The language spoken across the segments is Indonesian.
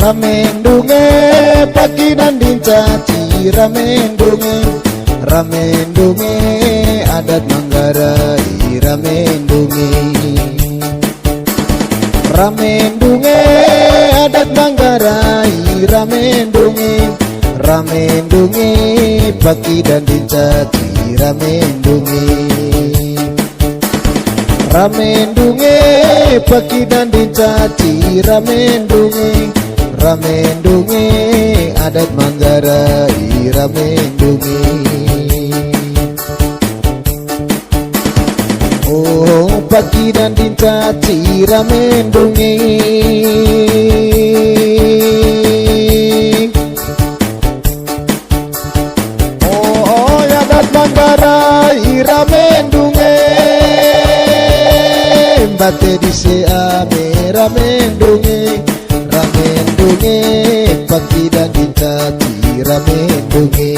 ramendunge pagi dan dincaci ramendunge adat Manggarai ramendunge adat Manggarai ramendunge pagi dan dincaci ramendunge pagi dan dincaci ramendunge adat Manggarai ramendunge. Oh pagi dan dincaci ramendunge adat Manggarai ramendunge bate dise ame ramendunge pagi dan dincaci ramendunge.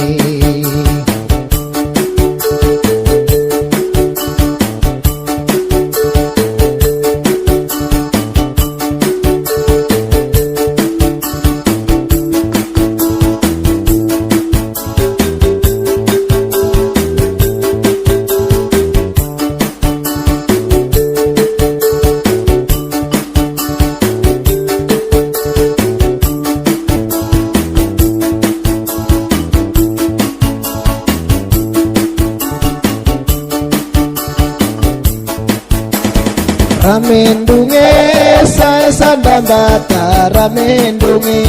Ramendunge saya sandang bata ramendunge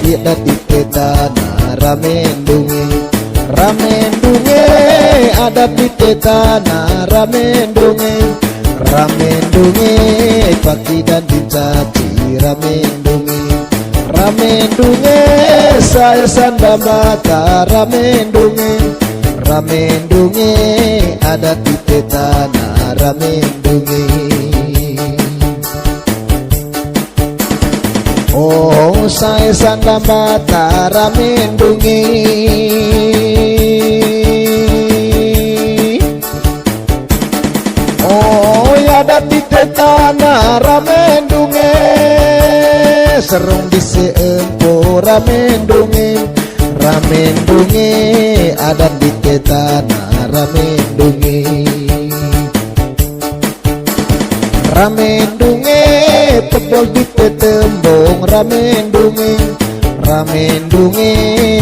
idat ditetana ramendunge adat ditetana ramendunge pagi dan dincaci ramendunge saya sandang bata ramendunge adat ditetana ramendunge. Oh saya sandang bata ramendunge oh adat ditetana ramendunge serung diseempo ramendunge adat ditetana ramendunge tebol ditetembong ramendunge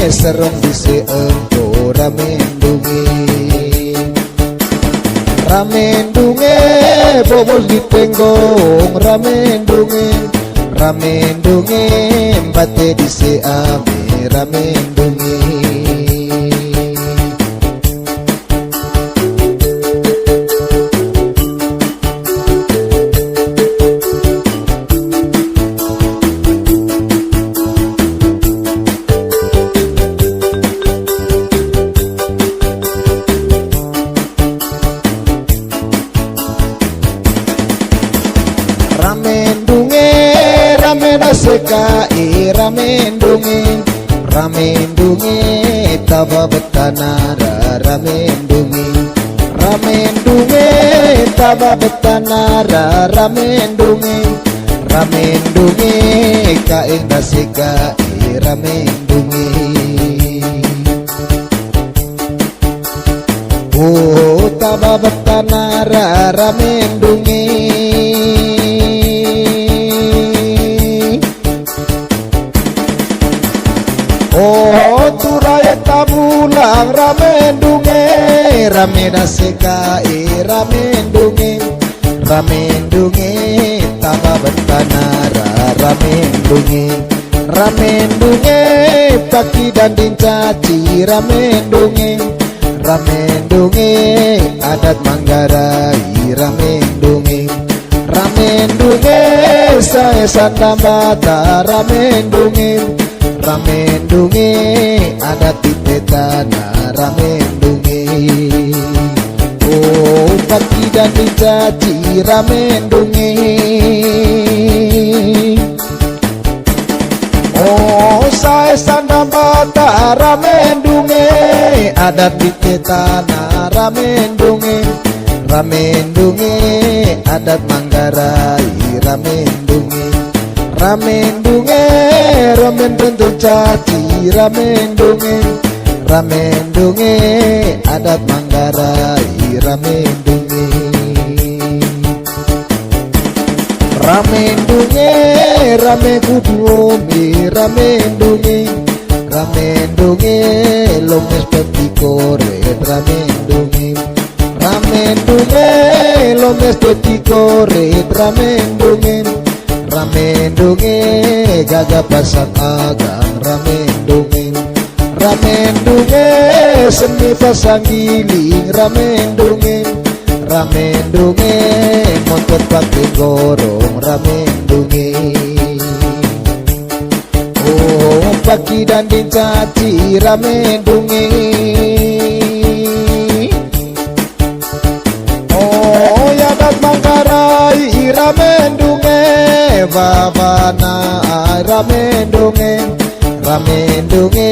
serong diseempo ramendunge bobol ditenggong ramendunge bate diseame ramendunge. Sekai ramendunge taba betanara ramendunge taba betanara ramendunge kaenda sekai ramendunge oh taba betanara ramendunge oh turaya tabulang ramendunge ramena sekai ramendunge taba betanara ramendunge pagi dan dincaci ramendunge adat Manggarai ramendunge saya sandang bata ramendunge adat ditetana ramendunge oh pagi dan dincaci ramendunge oh saya sandang bata ramendunge adat ditetana ramendunge adat Manggarai ramendunge Ramendunge ramen bentuk caci ramendunge adat Manggarai ramendunge rame kuduomi ramendunge lomes petikoret ramendunge lomes petikoret ramendunge gagah pasak agang ramendunge seni pasang giling ramendunge motor pakai gorong ramendunge oh paki dan dicaci ramendunge oh ya dat Manggarai ramendunge babana ramendunge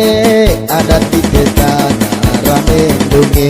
adat di tetana ramendunge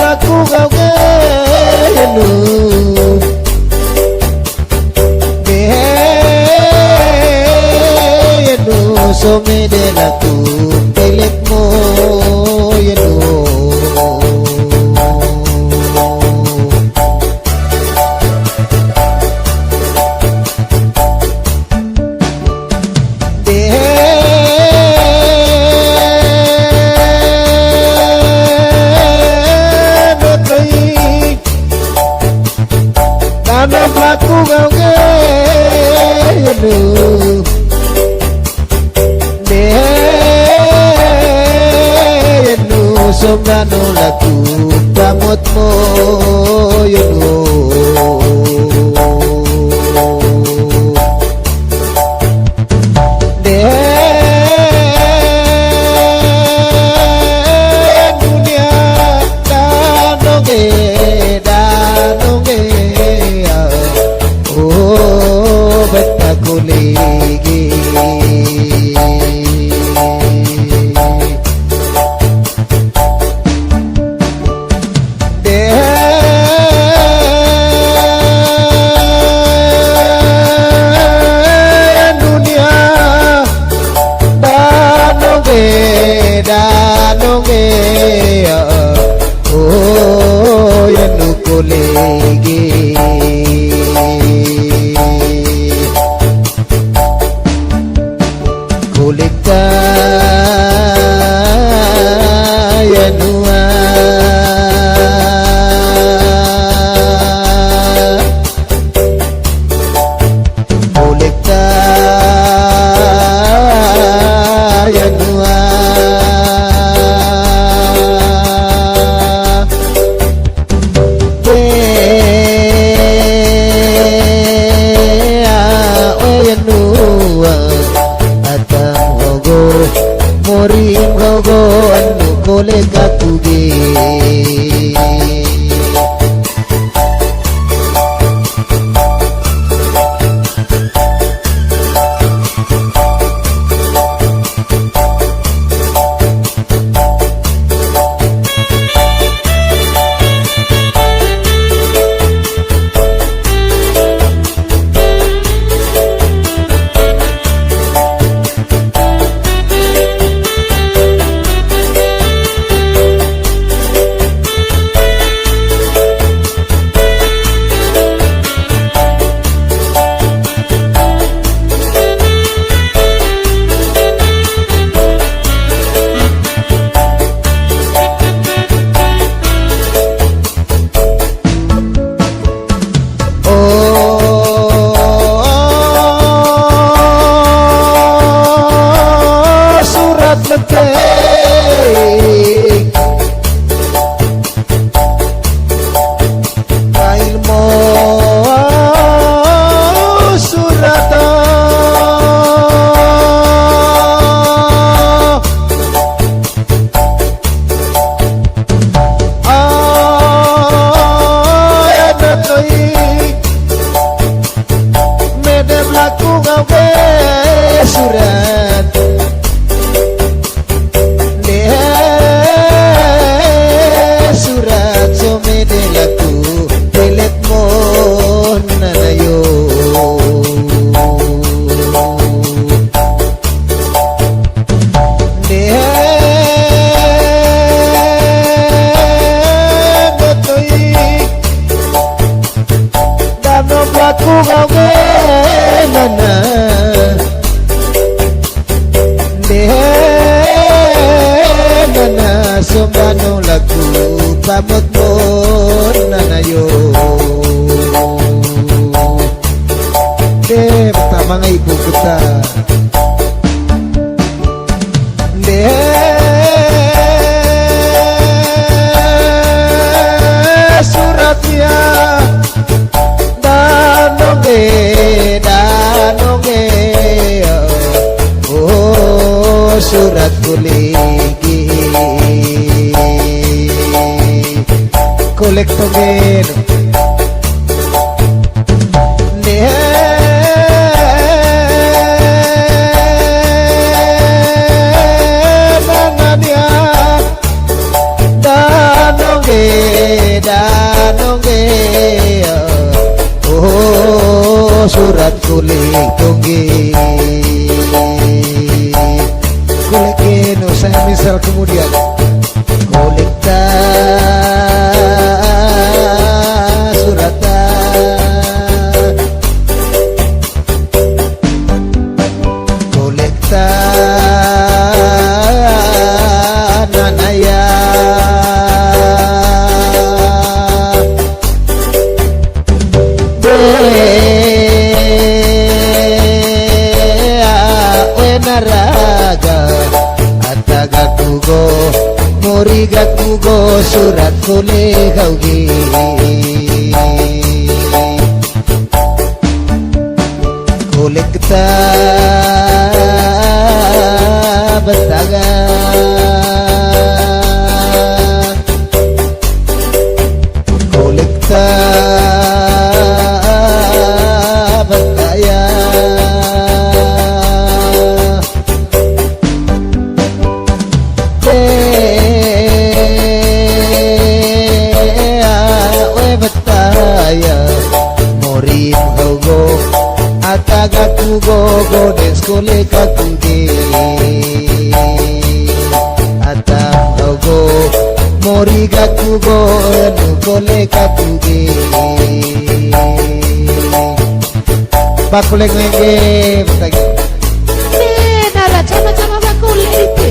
mlaku kau kenu yenu somede laku pelekmu yenu aku kau kenu yenu somano laku pamutmu yenu dunia danonge betaku lagi dunia danonge oh yanu kolegi kulika yanua kulika yanua morim gogo anu kolega puge surat surat somede laku teletmo nanayo dano plaku kau nana nana sombano laku pamot mo nanayo pertama nga ibu kita suratnya danonge oh surat kuligi kolektogen danonge surat kulit tunggi. Kulit keno saya misal kemudian kulit surat kulit nanaya Murigat mugo surat kule gaugi Kule kita betagan Kule kita betagan Morim hogo ataga kugo godes kole kakuge atang hogo moriga kugo nu kole kakuge bakule ngenge betagi nara chama bakule ite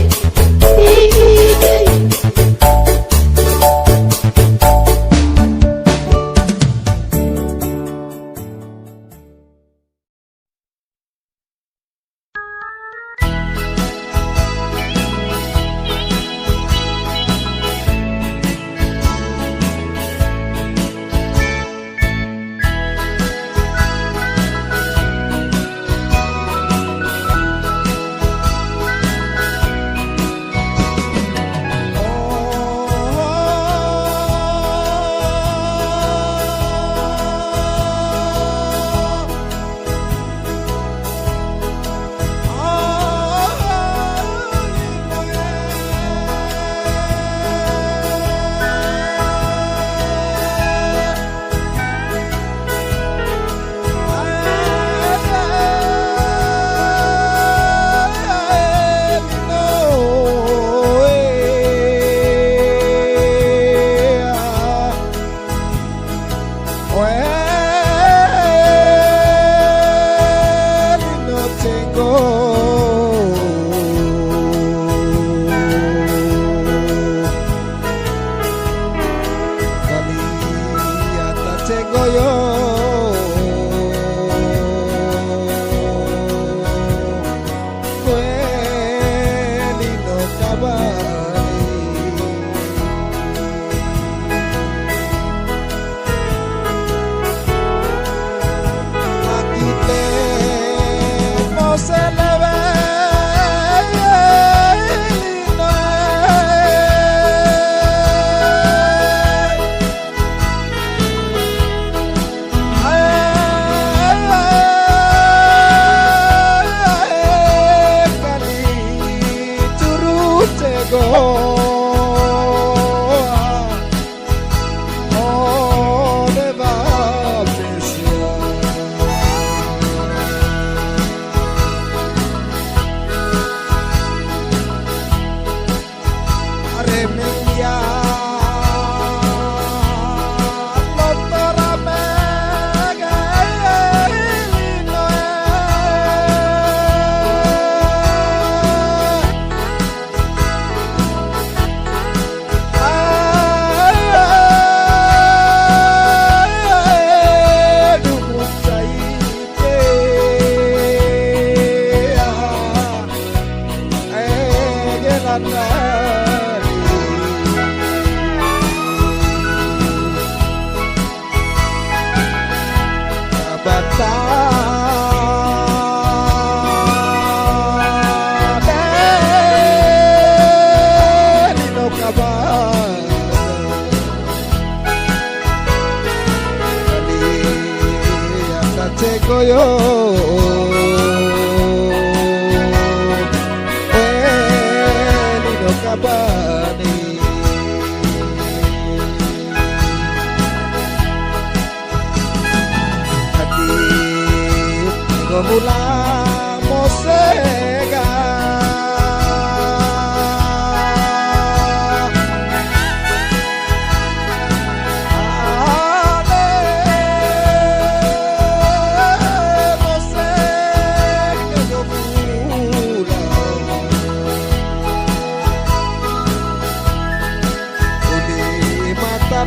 mula mosega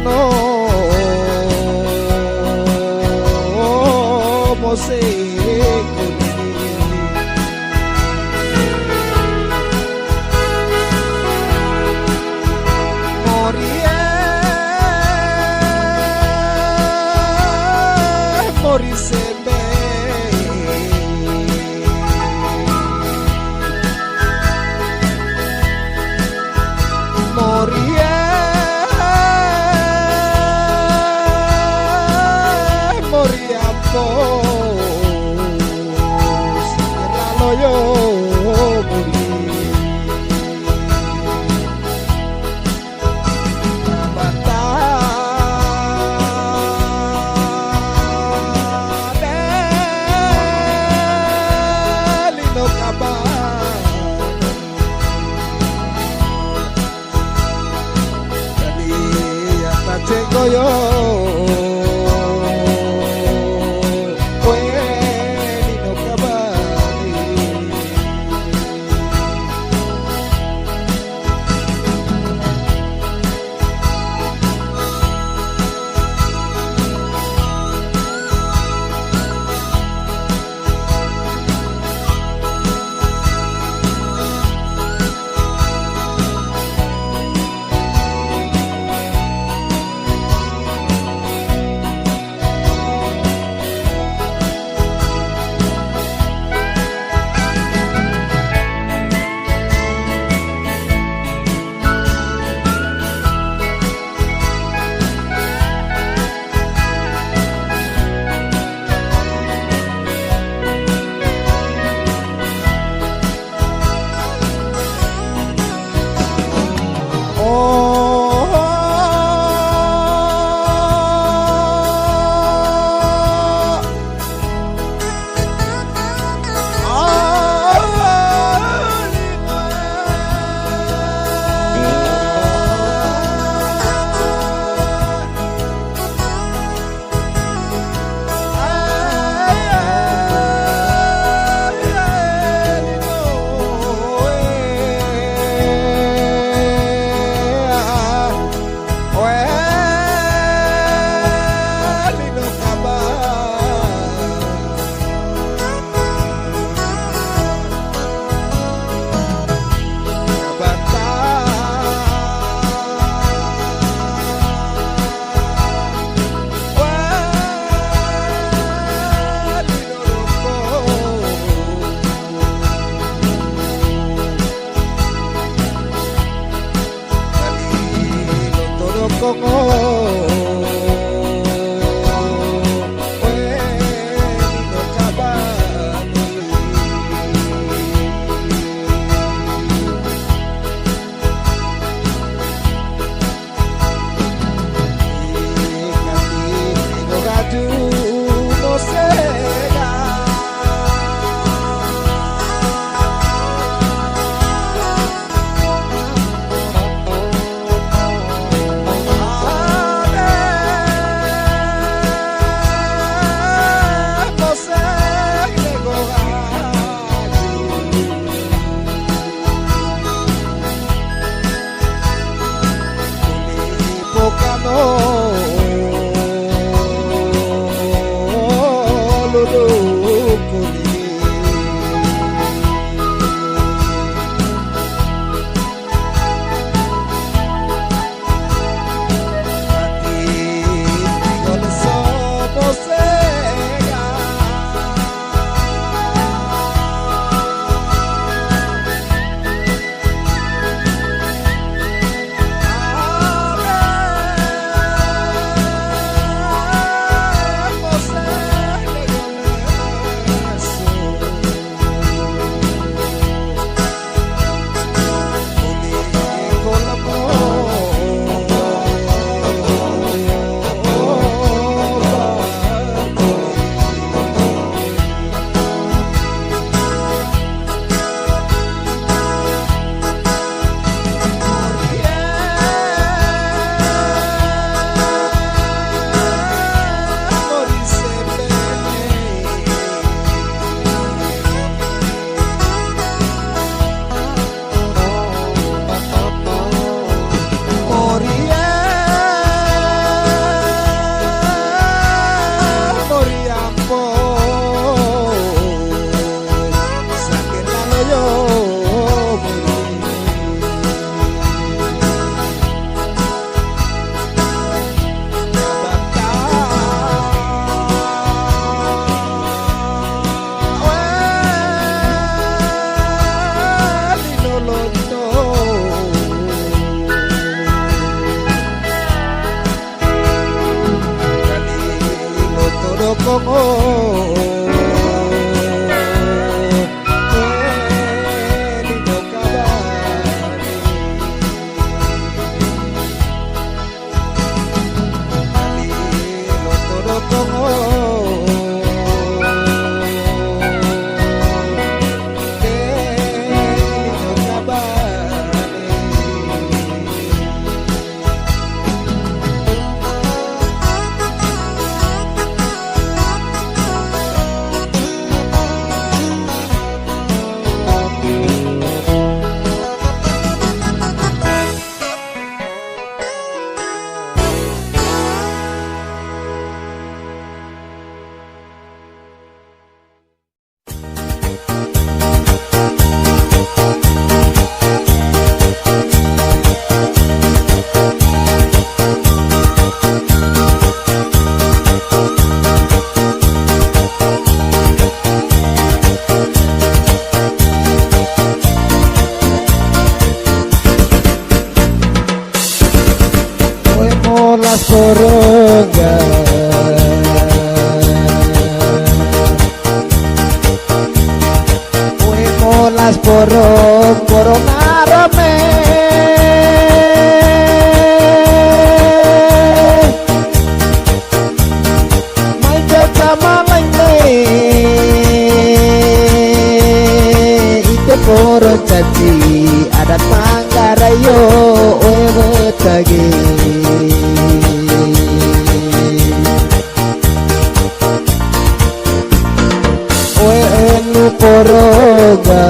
no mose morisebe yo tengo yo tongo Lino kabare Lino todo tongo Lino kabare las porongas fuimos las poronarame may jatama lainne ite poro caci adat Mangarayo betagi poroga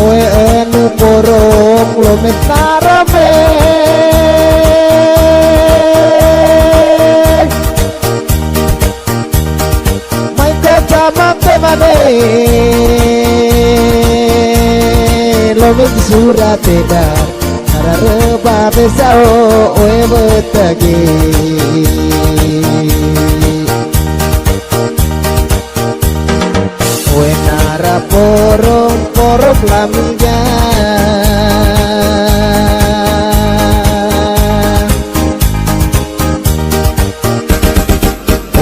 oe enu porong lo metarame mai kacama temane lo mesurate Reba besao oe betagi oe nara porong lamiga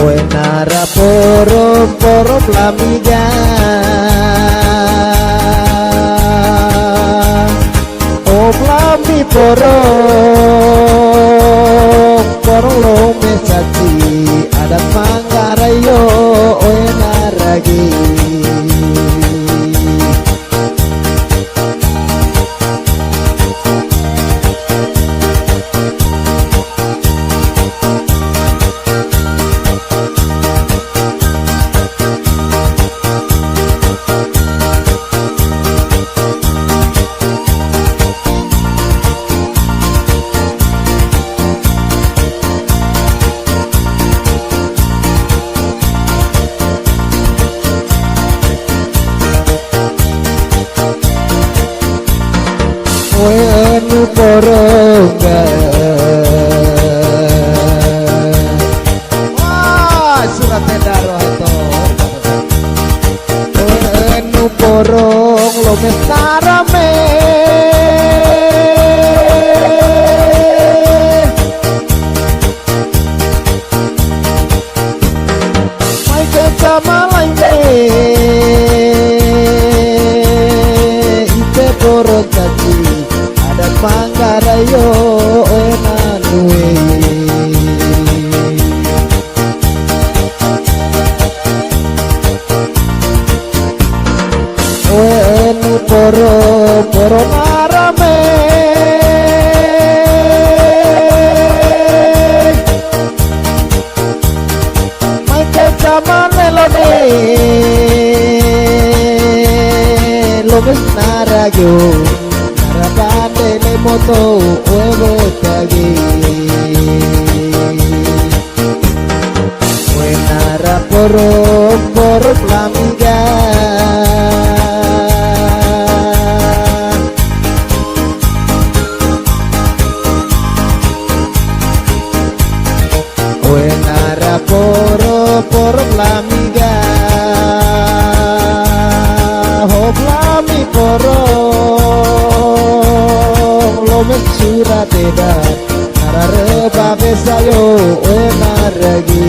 oe nara porong lamiga Lami porong lo mecaci adat Mangarayo oe naragi enu poronga wah surat edaro itu enu porong lo mesarame mai kecama lainne ite porong caci adat Mangarayo enanue oe enu poro marame mai kecamane lo naragyo narabande le moto oe tagi oe nara poro lamiga oe nara poro lamiga hop lami poro lo mesura tedat sayo maragi.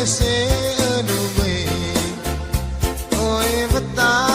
se anu we oe veta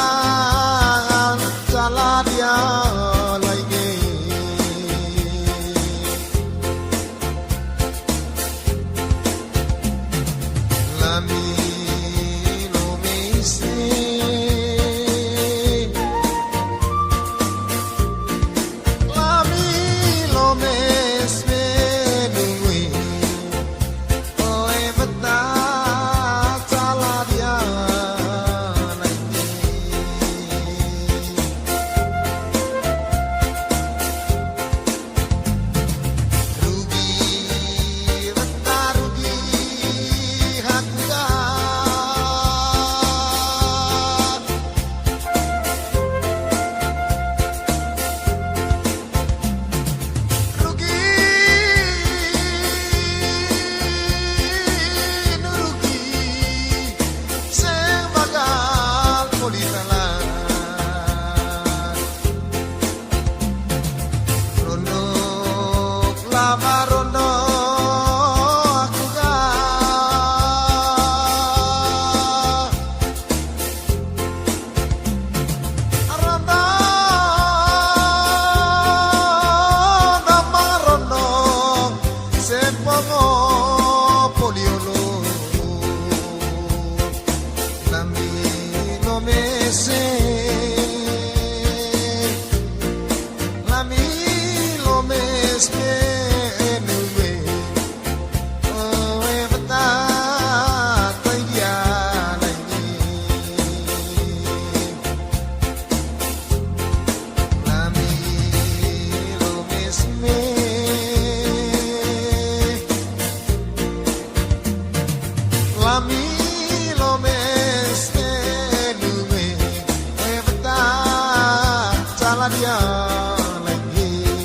mami lo meste duwe evta cala dia lagi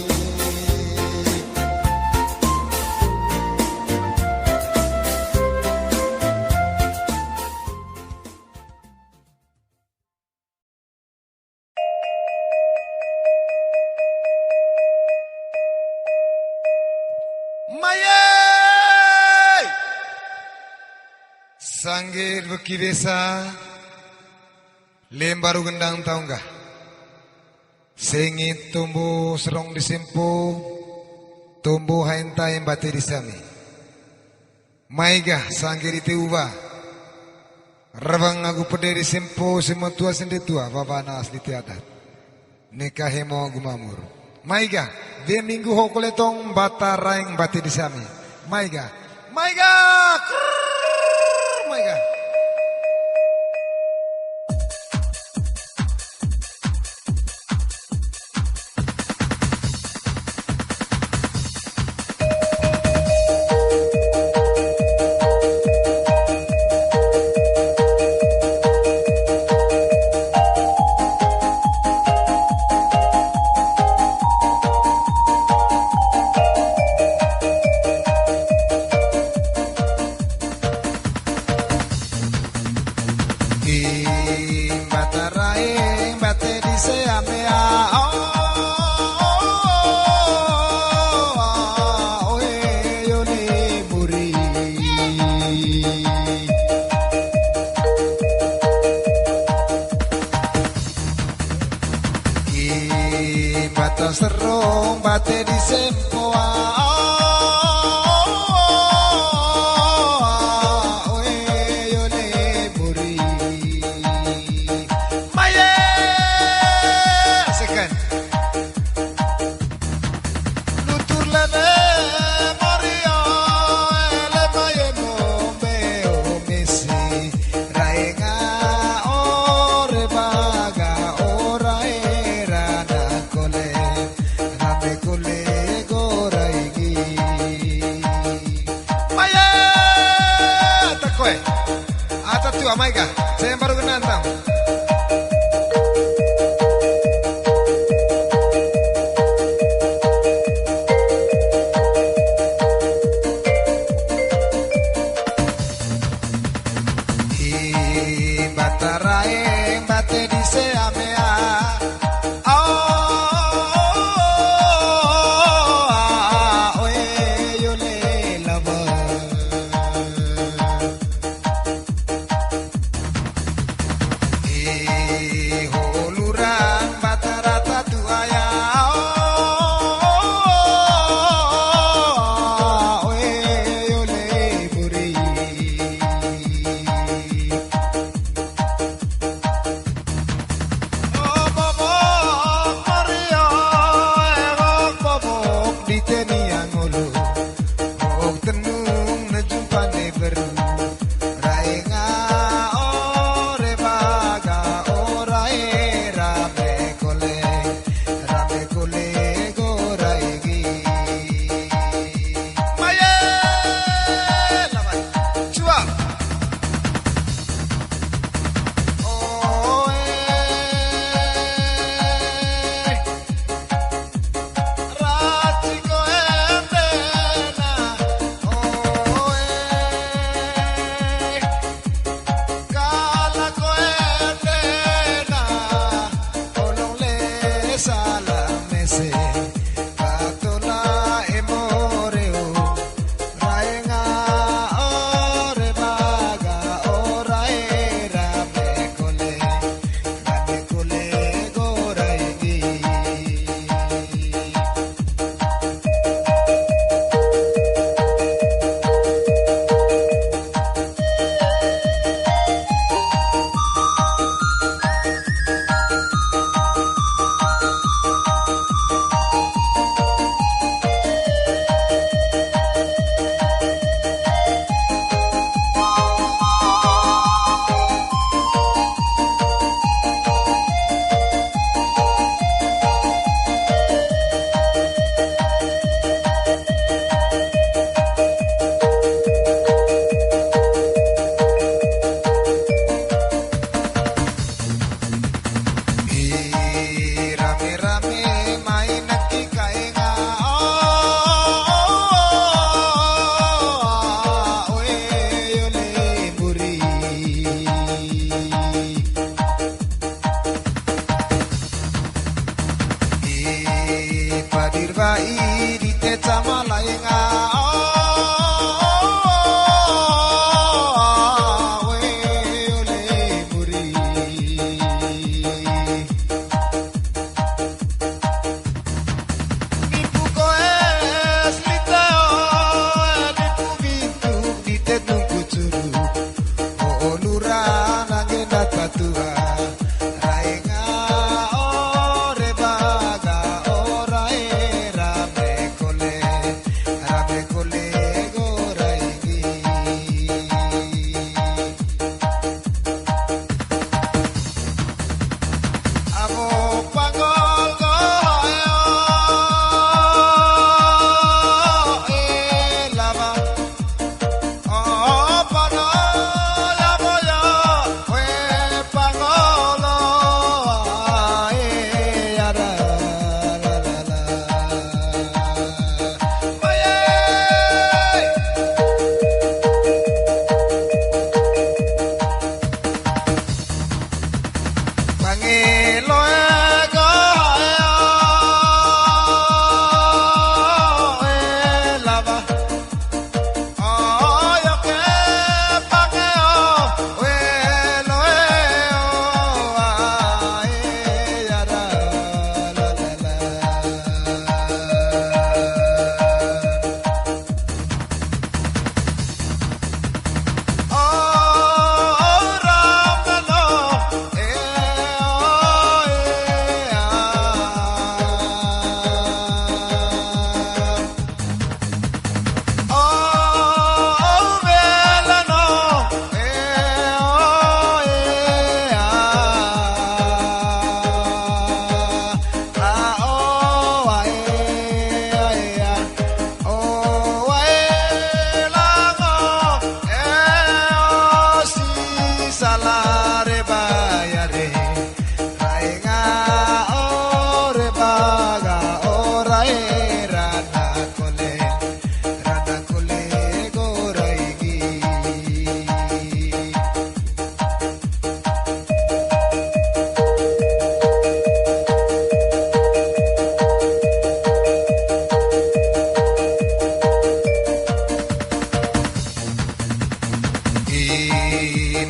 Sanggir beki desa lembaru gendang tahu enggak? Sengit tumbuh serong disimpu tumbuh hainta yang bati disami. Maiga sanggir itu ubah. Rebang aku pede disimpu semua tua sendi tua babana asli tiadat. Nikah hemo gumamur. Maiga dia minggu hokoletong bata raing bati disami. Maiga krrrr. Oh my God. Batarae bate di se amea yo ne muri bata serong bate di sempoa Maika, saya baru kenal tahu. Batarae bate di se amea. te nunggu juru oh lurah nangin batua rainga ore baga orai rame kole goraingi amo pangol goyo lava oh pano ya boyo we pangolo ya la la la oye pangelo lava oh yo que pangeo we lo ya la la la oh ramano salare bayare rainga ore baga orai rana kole goraigi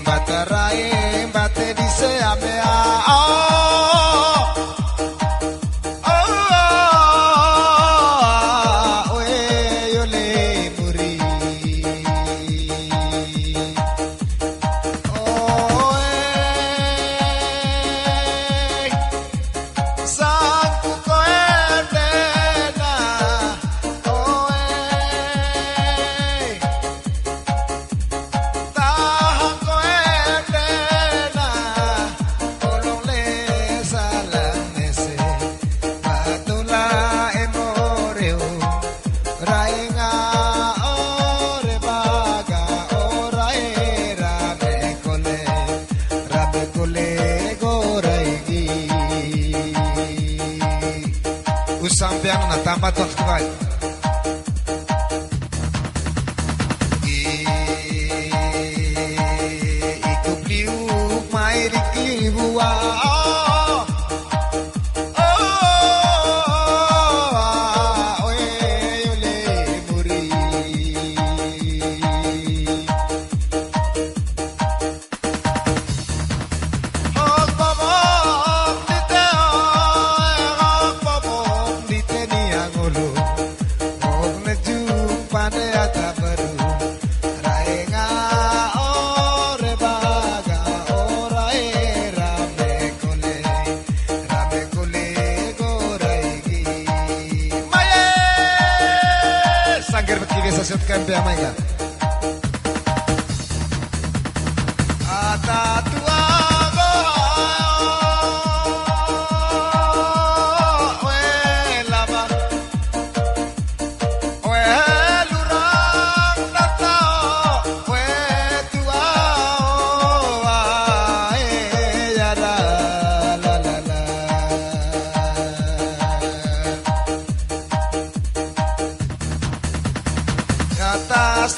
Batarae bate dice amea yo le muri sanku koetena tahan koetena olong le salang ese patula emoreo rainga ore baga orai rame kole goraigi usang piang na tamat waktu baik ikupliu mai rikibua yo le muri hok babong dite ni angolo hok neju pande ata baru rainga ore baga orai rame kole goraigi maye sangger beki biasa set kampe amaiga ata tua atas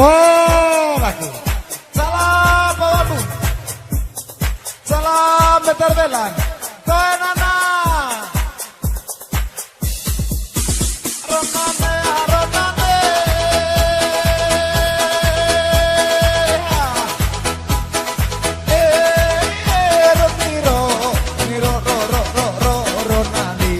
Aku. Salam bawamu. Salam betar belan. Tenana. Ronane, ronane. Roniro, roniro, ronani.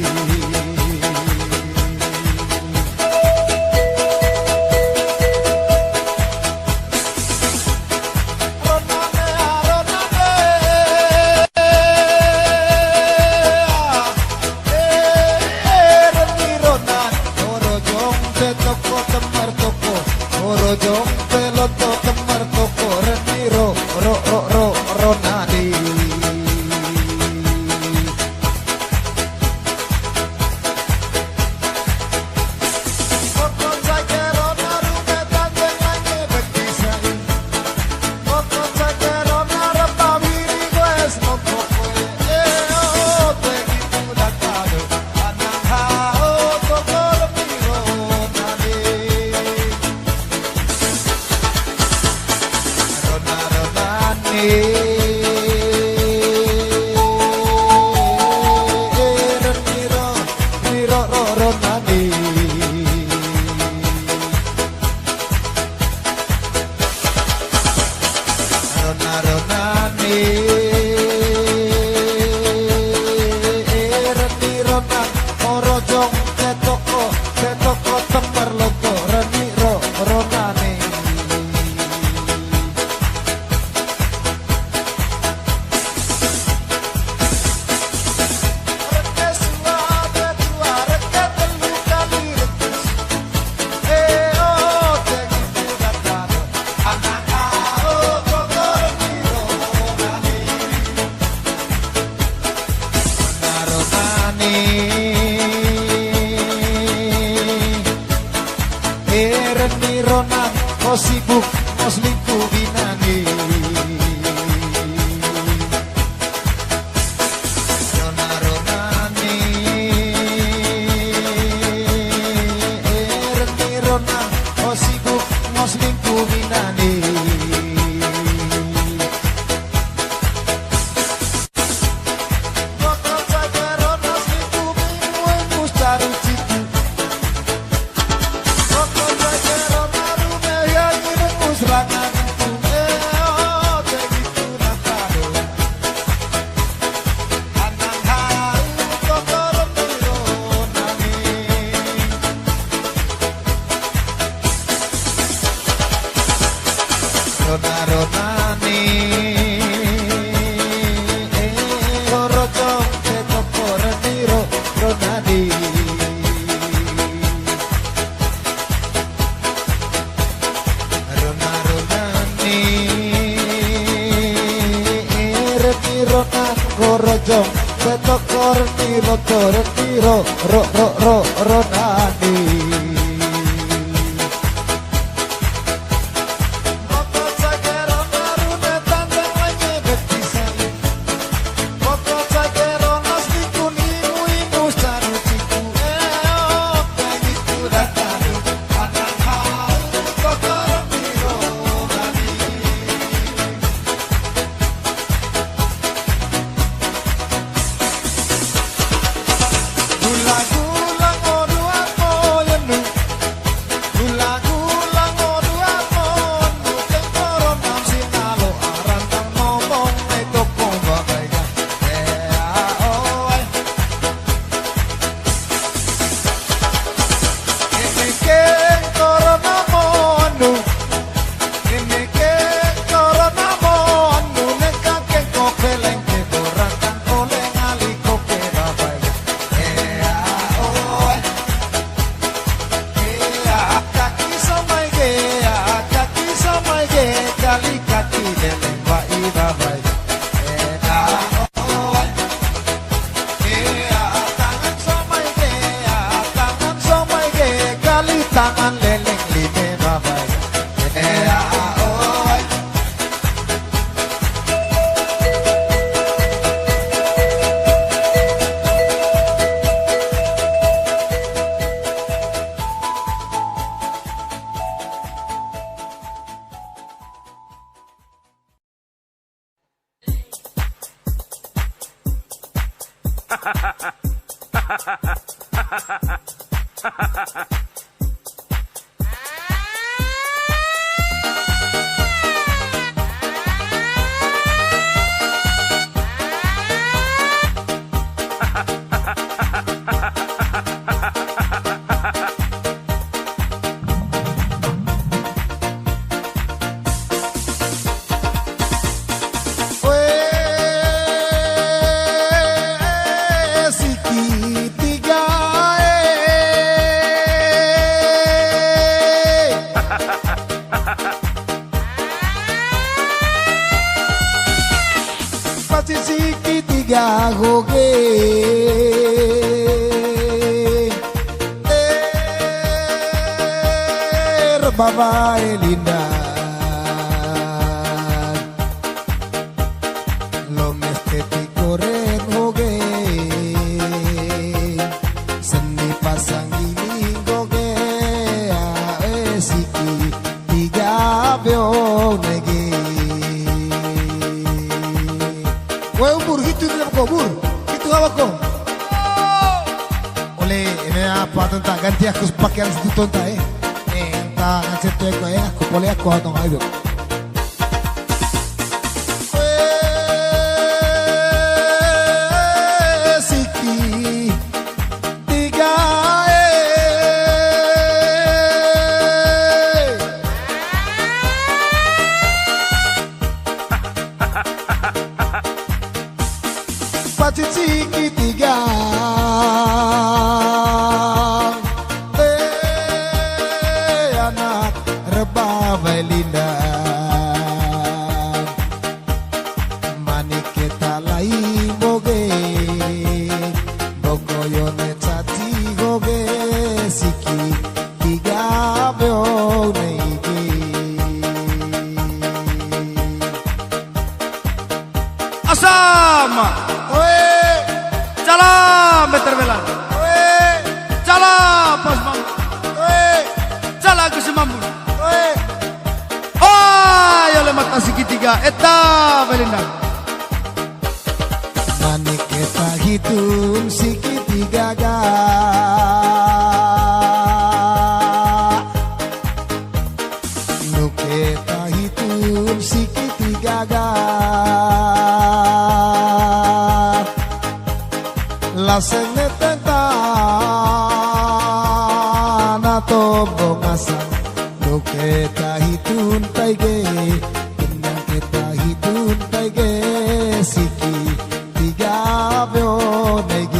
Jom peloto kemar toko reniro ronani. Pokok saja rona rume tanjeng lange bekisai. Pokok saja rona repawiri goes nopo kue. Begitu datado anang hao toko reniro nani. Ronan, kau sibuk, kau selingkuh binani. Ronani, Ronan, kau sibuk, kau selingkuh binani. Pokok saja Ronan selingkuh binani, mustaru ciku. Pokok saja Ronan rume yang ini serangan itu. Begitu nakado. Anang hau toko reniro nani. Ronani, Korojong toko reniro ronani. Ronani, Ronan, Korojong toko reniro ronani. Pokok saja Rona rume tanjeng lange bekisai. Pokok saja Rona selingkuh imu sanu ciku. Begitu datang anang hau toko reniro nani. Gula-gula ngono aku yen Segitiga goge Baba Elinda lo mesteti koren goge seni pasang ini goge siki tiga beo nege Wah umur gitu dalam kubur itu apa kok? Oleh ini apa tentang ganti aku pakaian sejuta entah entah ngasih tuh aku boleh aku atau nggak itu? Siki tiga Pacu segitiga anak rebah Belinda manik kita lain boge bogoyone cati goge siki tiga beo neige Asama Salam beter bela. Salam pas mam. Salam ke semambun. Oh, ya le mata segitiga eta Belinda. Manik kita hitung segitiga ga. Nu kita hitung segitiga ga. Laseng netentan atau bongasan lo kita hitun taige kena kita hitun taige siki tiga beo nege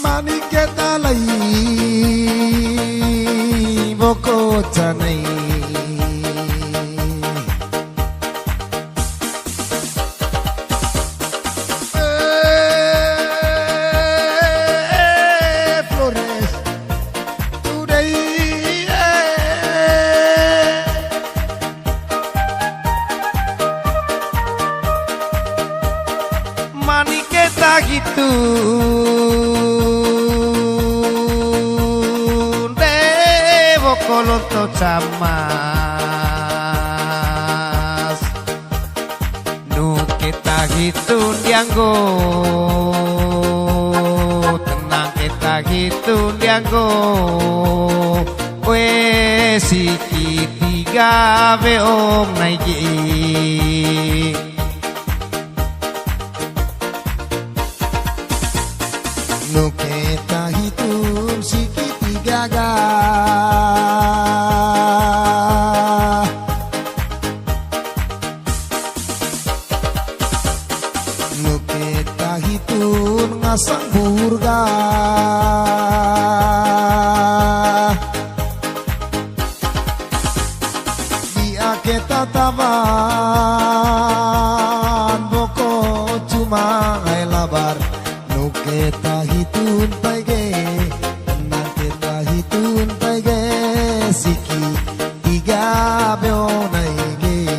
Maniketa lai boko chanai Flores today Maniketa gitu Koloto camas nu kita hitun dianggo tenang kita hitun dianggo we siki tiga beong naiki kita hitung segitiga. Nu kita hitung ngasang burga. Dia kita taman boko cuma ay labar. Nu kita hitun page, nang kita hitun page, siki tiga beonaige.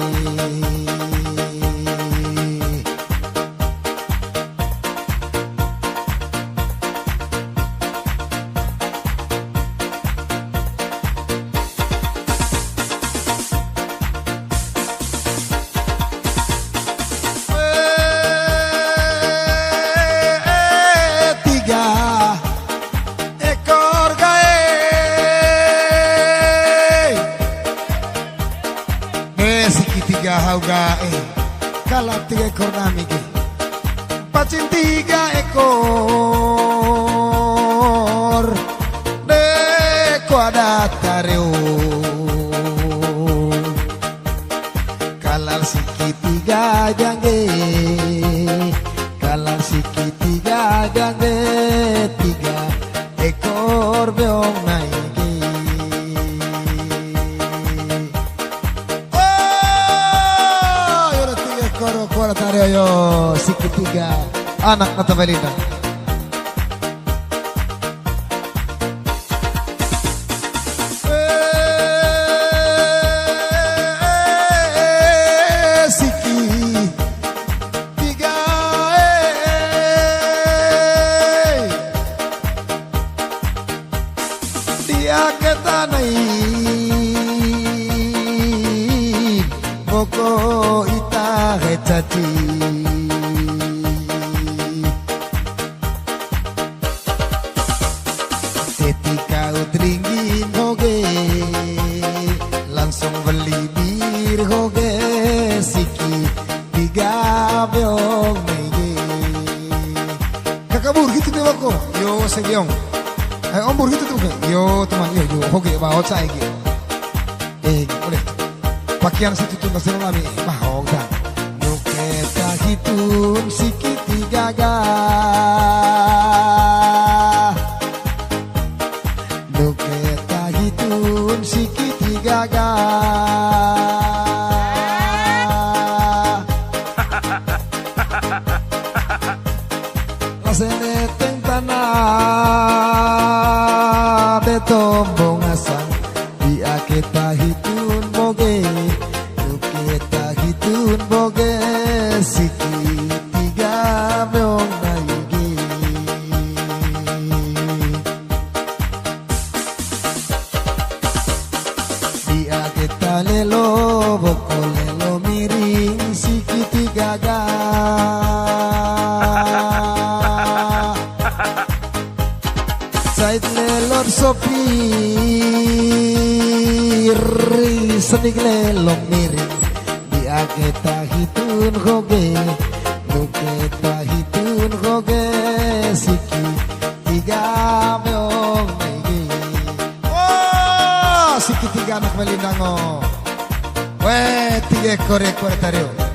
Tiga hauga kalau 3 ekor nami ke pacin 3 ekor deko ada tareo kalau segitiga jangge kalau segitiga jangge 3 ekor beong naik. Kuala Taryo segitiga anak Nata Belinda. Segitiga dia kita naik boko caci ketika utringin hoge langsung beli bir hoge siki tiga beong mege kakabur gitu tuh aku yo segiong ombur gitu tuh yo teman yo hoge bawa saya gitu boleh pakaian situ tuh nasi lami mahal kan hitun segitiga nu kita hitun segitiga rasane teng tanah betombong asang dia kita hitun boge nu kita hitun boge segitiga beong naigi dia kita lelo boko lelo miring segitiga sait lelor sopir senik lelo miring dia kita hitun hoge nu kita hitun hoge siki tiga beong naigi. Oh siki tiga anak melindango we 3 ekor Taryo.